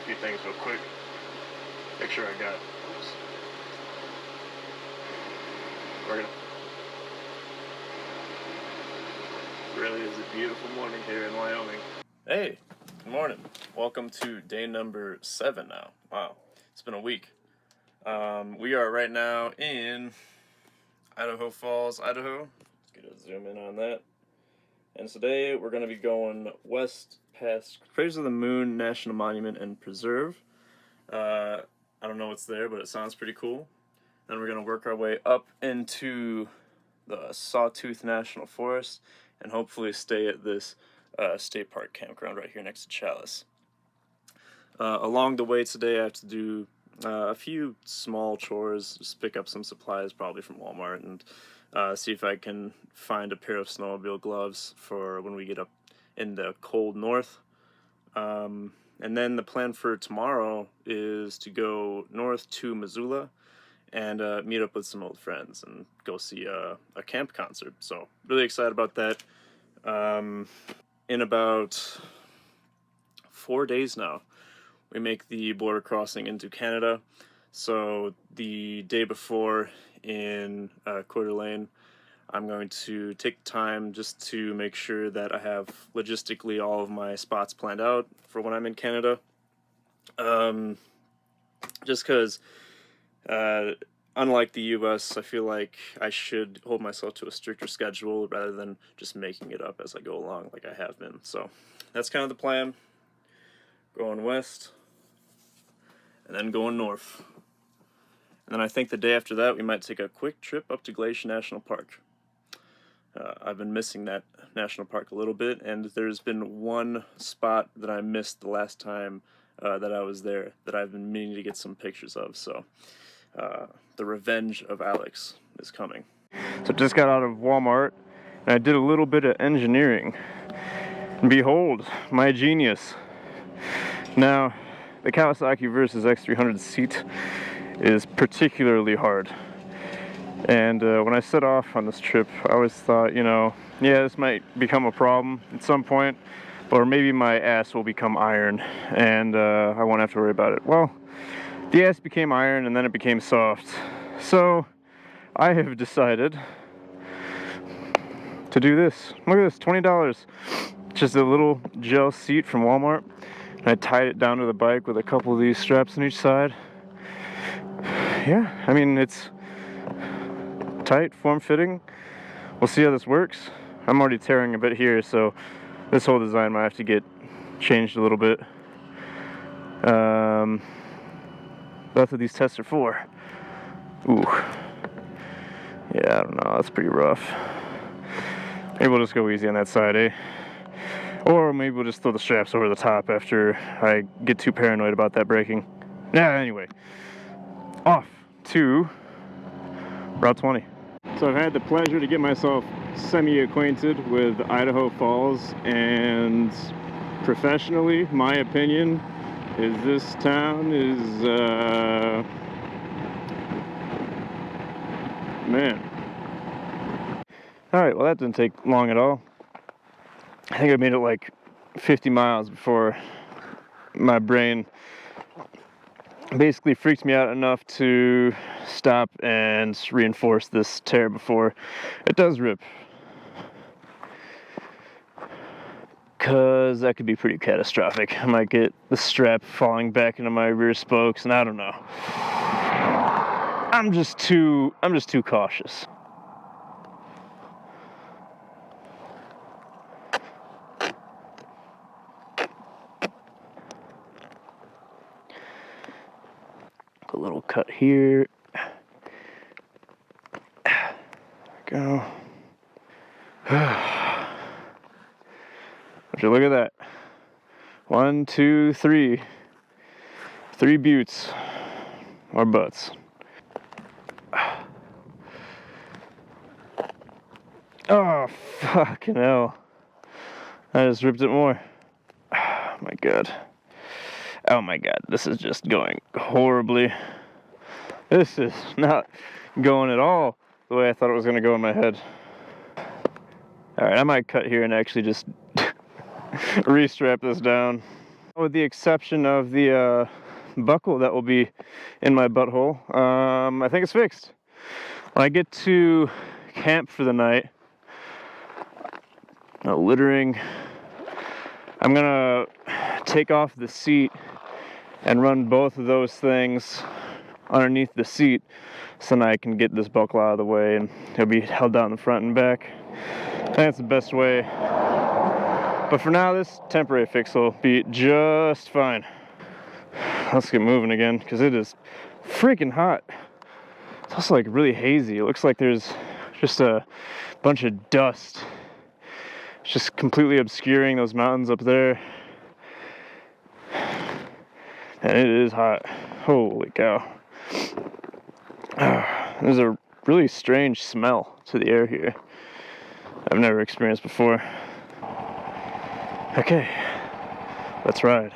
few things real quick. Make sure I got. Oops. Really is a beautiful morning here in Wyoming. Hey, good morning. Welcome to day number 7 now. Wow, it's been a week. We are right now in Idaho Falls, Idaho. Let's get a zoom in on that. And today we're going to be going west past Craters of the Moon National Monument and Preserve. I don't know what's there, but it sounds pretty cool. Then we're going to work our way up into the Sawtooth National Forest and hopefully stay at this state park campground right here next to Chalice. Along the way today I have to do a few small chores, just pick up some supplies probably from Walmart and see if I can find a pair of snowmobile gloves for when we get up in the cold north. And then the plan for tomorrow is to go north to Missoula and meet up with some old friends and go see a camp concert. So really excited about that. In about 4 days now, we make the border crossing into Canada. So the day before in Coeur d'Alene, I'm going to take time just to make sure that I have logistically all of my spots planned out for when I'm in Canada. Just because, unlike the US, I feel like I should hold myself to a stricter schedule rather than just making it up as I go along like I have been. So that's kind of the plan. Going west and then going north. And then I think the day after that we might take a quick trip up to Glacier National Park. I've been missing that national park a little bit, and there's been one spot that I missed the last time that I was there that I've been meaning to get some pictures of. So the revenge of Alex is coming. So just got out of Walmart and I did a little bit of engineering. And behold, my genius. Now, the Kawasaki Versys X300 seat is particularly hard. And when I set off on this trip, I always thought, yeah, this might become a problem at some point, or maybe my ass will become iron and I won't have to worry about it. Well, the ass became iron and then it became soft. So I have decided to do this. Look at this, $20. Just a little gel seat from Walmart. And I tied it down to the bike with a couple of these straps on each side. Yeah, I mean, it's tight, form-fitting. We'll see how this works. I'm already tearing a bit here, so this whole design might have to get changed a little bit. That's what these tests are for. Ooh. Yeah, I don't know, that's pretty rough. Maybe we'll just go easy on that side, eh? Or maybe we'll just throw the straps over the top after I get too paranoid about that braking. Yeah, anyway. Off to Route 20. So I've had the pleasure to get myself semi-acquainted with Idaho Falls, and professionally, my opinion is this town is, man. Alright, well that didn't take long at all. I think I made it like 50 miles before my brain basically freaked me out enough to stop and reinforce this tear before it does rip. Because that could be pretty catastrophic. I might get the strap falling back into my rear spokes, and I don't know. I'm just too cautious. A little cut here. Go. Would you look at that? 1, 2, 3. 3 buttes. Or butts. Oh, fucking hell. I just ripped it more. Oh my god. Oh my god, this is just going horribly. This is not going at all the way I thought it was going to go in my head. Alright, I might cut here and actually just restrap this down. With the exception of the buckle that will be in my butthole, I think it's fixed. When I get to camp for the night, littering, I'm gonna take off the seat and run both of those things underneath the seat so then I can get this buckle out of the way and it'll be held down the front and back. I think that's the best way. But for now, this temporary fix will be just fine. Let's get moving again because it is freaking hot. It's also like really hazy. It looks like there's just a bunch of dust. It's just completely obscuring those mountains up there. And it is hot. Holy cow. There's a really strange smell to the air here I've never experienced before. Okay, let's ride.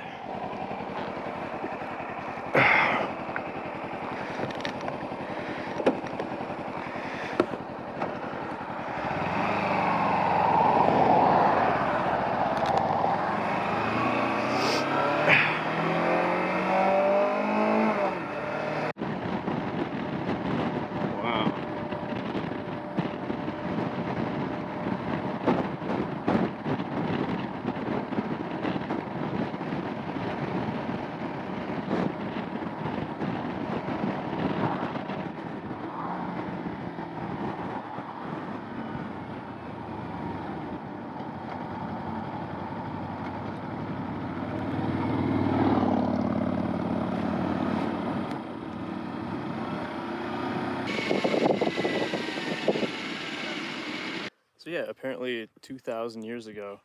So yeah, apparently 2,000 years ago,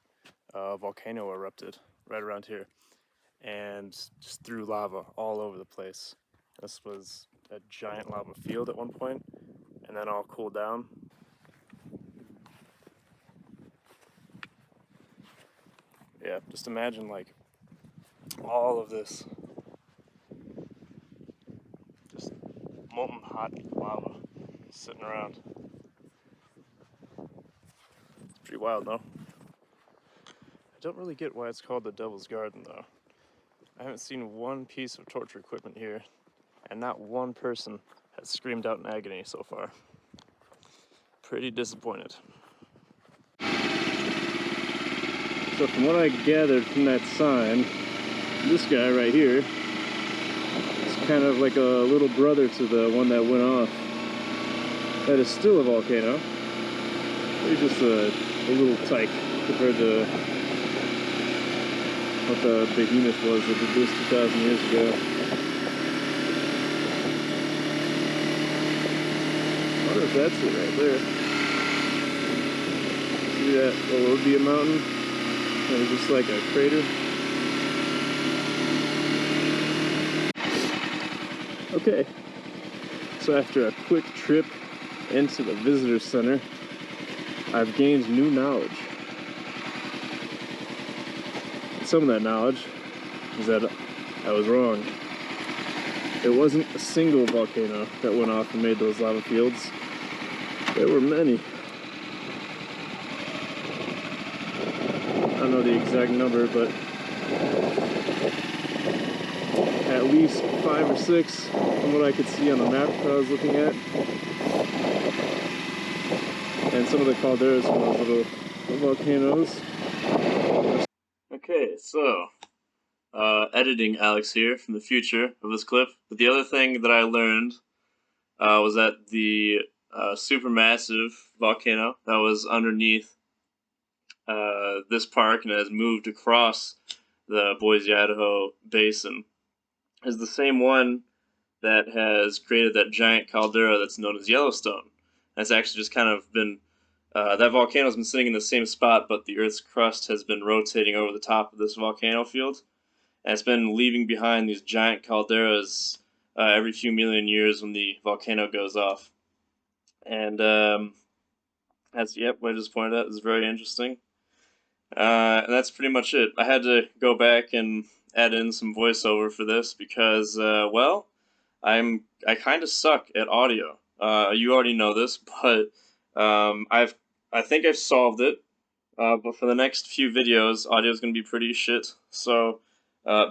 a volcano erupted right around here and just threw lava all over the place. This was a giant lava field at one point, and then all cooled down. Yeah, just imagine like all of this just molten hot lava sitting around. It's pretty wild, though. I don't really get why it's called the Devil's Garden, though. I haven't seen one piece of torture equipment here, and not one person has screamed out in agony so far. Pretty disappointed. So from what I gathered from that sign, this guy right here is kind of like a little brother to the one that went off. That is still a volcano. He's just a little tyke compared to what the behemoth was that did this 2,000 years ago. I wonder if that's it right there. See that? Well, it would be a mountain. It was just like a crater. Okay, so after a quick trip into the visitor center, I've gained new knowledge. Some of that knowledge is that I was wrong. It wasn't a single volcano that went off and made those lava fields. There were many. I don't know the exact number, but at least 5 or 6 from what I could see on the map that I was looking at. And some of the calderas from those little volcanoes. Okay, so editing Alex here from the future of this clip. But the other thing that I learned was that the supermassive volcano that was underneath this park and has moved across the Boise, Idaho basin is the same one that has created that giant caldera that's known as Yellowstone. That's actually just kind of been, that volcano has been sitting in the same spot, but the Earth's crust has been rotating over the top of this volcano field. And it's been leaving behind these giant calderas every few million years when the volcano goes off. And what I just pointed out is very interesting. And that's pretty much it. I had to go back and add in some voiceover for this because, well, I kind of suck at audio. You already know this, but I think I've solved it. But for the next few videos, audio is going to be pretty shit. So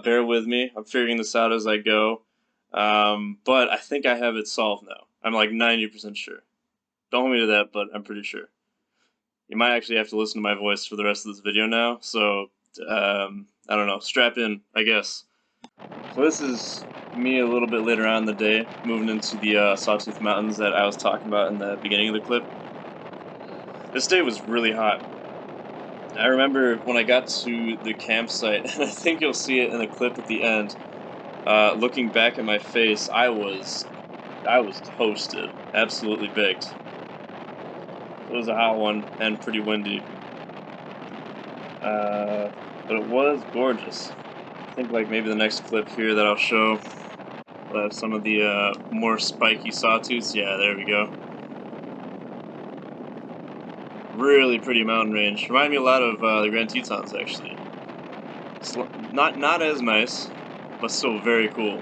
Bear with me. I'm figuring this out as I go. But I think I have it solved now. I'm like 90% sure. Don't hold me to that, but I'm pretty sure. You might actually have to listen to my voice for the rest of this video now, so I don't know. Strap in, I guess. So this is me a little bit later on in the day, moving into the Sawtooth Mountains that I was talking about in the beginning of the clip. This day was really hot. I remember when I got to the campsite, and I think you'll see it in the clip at the end, looking back at my face, I was toasted, absolutely baked. It was a hot one and pretty windy, but it was gorgeous. I think like maybe the next clip here that I'll show will have some of the more spiky sawtooths. Yeah, there we go. Really pretty mountain range. Remind me a lot of the Grand Tetons, actually. Not as nice, but still very cool.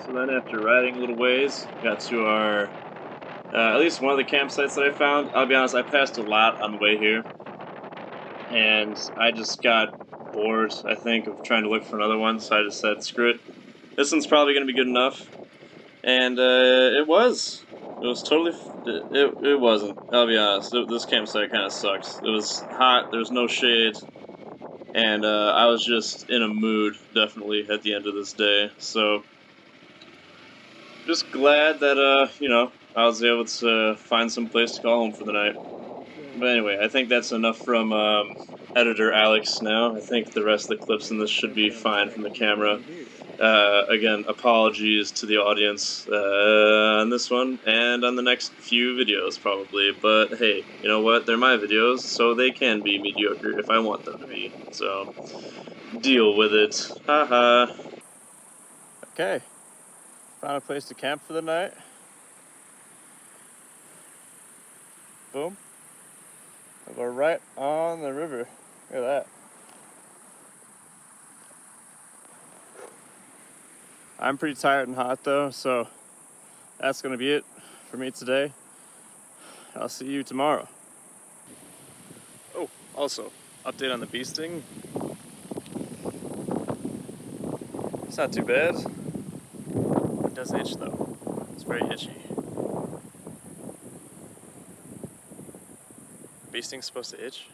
So then after riding a little ways, got to our, at least one of the campsites that I found. I'll be honest, I passed a lot on the way here, and I just got bored, I think, of trying to look for another one, so I just said, screw it. This one's probably going to be good enough. And it was. It was totally. It wasn't. I'll be honest. This campsite kind of sucks. It was hot. There was no shade, and I was just in a mood, definitely, at the end of this day. So, just glad that you know, I was able to find some place to call home for the night. But anyway, I think that's enough from editor Alex. Now, I think the rest of the clips in this should be fine from the camera. Again, apologies to the audience on this one, and on the next few videos, probably. But hey, you know what? They're my videos, so they can be mediocre if I want them to be. So, deal with it. Haha. Okay. Found a place to camp for the night. Boom. We're right on the river. Look at that. I'm pretty tired and hot though, so that's gonna be it for me today. I'll see you tomorrow. Oh, also, update on the bee sting. It's not too bad. It does itch though. It's very itchy. Bee sting's supposed to itch?